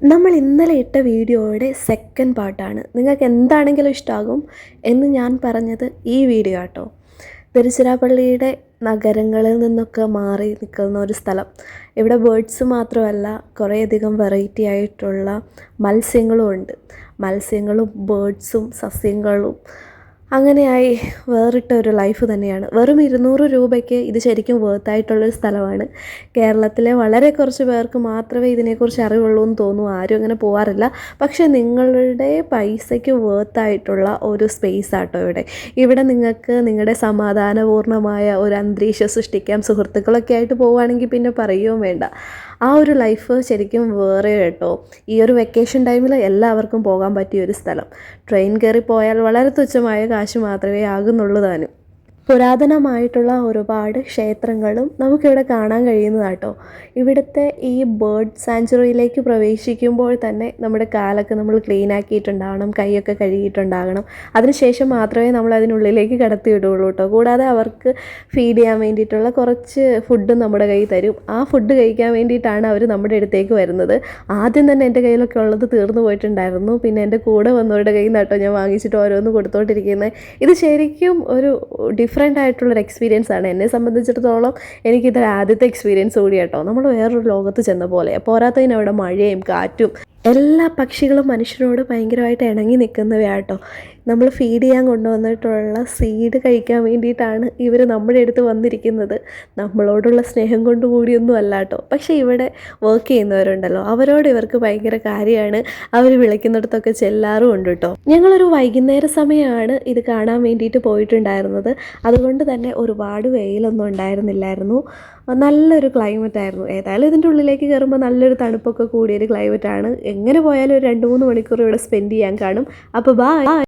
നമ്മൾ ഇന്നലെ ഇട്ട വീഡിയോയുടെ സെക്കൻഡ് പാർട്ടാണ്. നിങ്ങൾക്ക് എന്താണെങ്കിലും ഇഷ്ടമാകും എന്ന് ഞാൻ പറഞ്ഞത് ഈ വീഡിയോ ആട്ടോ. തിരുച്ചിറപ്പള്ളിയുടെ നഗരങ്ങളിൽ നിന്നൊക്കെ മാറി നിൽക്കുന്ന ഒരു സ്ഥലം. ഇവിടെ ബേർഡ്സ് മാത്രമല്ല, കുറേയധികം വെറൈറ്റി ആയിട്ടുള്ള മത്സ്യങ്ങളും ഉണ്ട്. മത്സ്യങ്ങളും ബേർഡ്സും സസ്യങ്ങളും അങ്ങനെയായി വേറിട്ട ഒരു ലൈഫ് തന്നെയാണ്. വെറും 200 രൂപയ്ക്ക് ഇത് ശരിക്കും വേർത്തായിട്ടുള്ളൊരു സ്ഥലമാണ്. കേരളത്തിലെ വളരെ കുറച്ച് പേർക്ക് മാത്രമേ ഇതിനെക്കുറിച്ച് അറിവുള്ളൂ എന്ന് തോന്നുന്നു. ആരും അങ്ങനെ പോകാറില്ല. പക്ഷേ നിങ്ങളുടെ പൈസയ്ക്ക് വേർത്തായിട്ടുള്ള ഒരു സ്പേസ് ആട്ടോ ഇവിടെ. ഇവിടെ നിങ്ങൾക്ക് നിങ്ങളുടെ സമാധാനപൂർണ്ണമായ ഒരു അന്തരീക്ഷം സൃഷ്ടിക്കാം. സുഹൃത്തുക്കളൊക്കെ ആയിട്ട് പോവുകയാണെങ്കിൽ പിന്നെ പറയുകയും വേണ്ട. ആ ഒരു ലൈഫ് ശരിക്കും വേറെ കേട്ടോ. ഈ ഒരു വെക്കേഷൻ ടൈമിൽ എല്ലാവർക്കും പോകാൻ പറ്റിയ ഒരു സ്ഥലം. ട്രെയിൻ കയറി പോയാൽ വളരെ തുച്ഛമായ കാശ് മാത്രമേ ആകുന്നുള്ളൂ താനും. പുരാതനമായിട്ടുള്ള ഒരുപാട് ക്ഷേത്രങ്ങളും നമുക്കിവിടെ കാണാൻ കഴിയുന്നതാട്ടോ. ഇവിടുത്തെ ഈ ബേർഡ് സാങ്ച്വറിയിലേക്ക് പ്രവേശിക്കുമ്പോൾ തന്നെ നമ്മുടെ കാലൊക്കെ നമ്മൾ ക്ലീൻ ആക്കിയിട്ടുണ്ടാകണം, കൈയൊക്കെ കഴുകിയിട്ടുണ്ടാകണം. അതിനുശേഷം മാത്രമേ നമ്മൾ അതിനുള്ളിലേക്ക് കടത്തി വിടുകയുള്ളൂ കേട്ടോ. കൂടാതെ അവർക്ക് ഫീഡ് ചെയ്യാൻ വേണ്ടിയിട്ടുള്ള കുറച്ച് ഫുഡും നമ്മുടെ കയ്യിൽ തരും. ആ ഫുഡ് കഴിക്കാൻ വേണ്ടിയിട്ടാണ് അവർ നമ്മുടെ അടുത്തേക്ക് വരുന്നത്. ആദ്യം തന്നെ എൻ്റെ കയ്യിലൊക്കെ ഉള്ളത് തീർന്നു പോയിട്ടുണ്ടായിരുന്നു. പിന്നെ എൻ്റെ കൂടെ വന്നവരുടെ കയ്യിൽ നിന്ന് കേട്ടോ ഞാൻ വാങ്ങിച്ചിട്ട് ഓരോന്ന് കൊടുത്തോണ്ടിരിക്കുന്നത്. ഇത് ശരിക്കും ഒരു ഡിഫറെൻ്റ് ആയിട്ടുള്ളൊരു എക്സ്പീരിയൻസ് ആണ്. എന്നെ സംബന്ധിച്ചിടത്തോളം എനിക്കിതൊരു ആദ്യത്തെ എക്സ്പീരിയൻസ് കൂടി കേട്ടോ. നമ്മൾ വേറൊരു ലോകത്ത് ചെന്ന പോലെ. പോരാത്തതിന് അവിടെ മഴയും കാറ്റും. എല്ലാ പക്ഷികളും മനുഷ്യനോട് ഭയങ്കരമായിട്ട് ഇണങ്ങി നിൽക്കുന്നവയാട്ടോ. നമ്മൾ ഫീഡ് ചെയ്യാൻ കൊണ്ടുവന്നിട്ടുള്ള സീഡ് കഴിക്കാൻ വേണ്ടിയിട്ടാണ് ഇവർ നമ്മുടെ അടുത്ത് വന്നിരിക്കുന്നത്. നമ്മളോടുള്ള സ്നേഹം കൊണ്ട് കൂടിയൊന്നും അല്ല കേട്ടോ. പക്ഷേ ഇവിടെ വർക്ക് ചെയ്യുന്നവരുണ്ടല്ലോ, അവരോട് ഇവർക്ക് ഭയങ്കര കാര്യമാണ്. അവർ വിളിക്കുന്നിടത്തൊക്കെ ചെല്ലാറും ഉണ്ട് കേട്ടോ. ഞങ്ങളൊരു വൈകുന്നേര സമയമാണ് ഇത് കാണാൻ വേണ്ടിയിട്ട് പോയിട്ടുണ്ടായിരുന്നത്. അതുകൊണ്ട് തന്നെ ഒരുപാട് വെയിലൊന്നും ഉണ്ടായിരുന്നില്ലായിരുന്നു. നല്ലൊരു ക്ലൈമറ്റ് ആയിരുന്നു. ഏതായാലും ഇതിൻ്റെ ഉള്ളിലേക്ക് കയറുമ്പോൾ നല്ലൊരു തണുപ്പൊക്കെ കൂടിയൊരു ക്ലൈമറ്റാണ്. എങ്ങനെ പോയാലും ഒരു 2-3 മണിക്കൂർ ഇവിടെ സ്പെൻഡ് ചെയ്യാൻ കാണും. അപ്പോൾ ബൈ.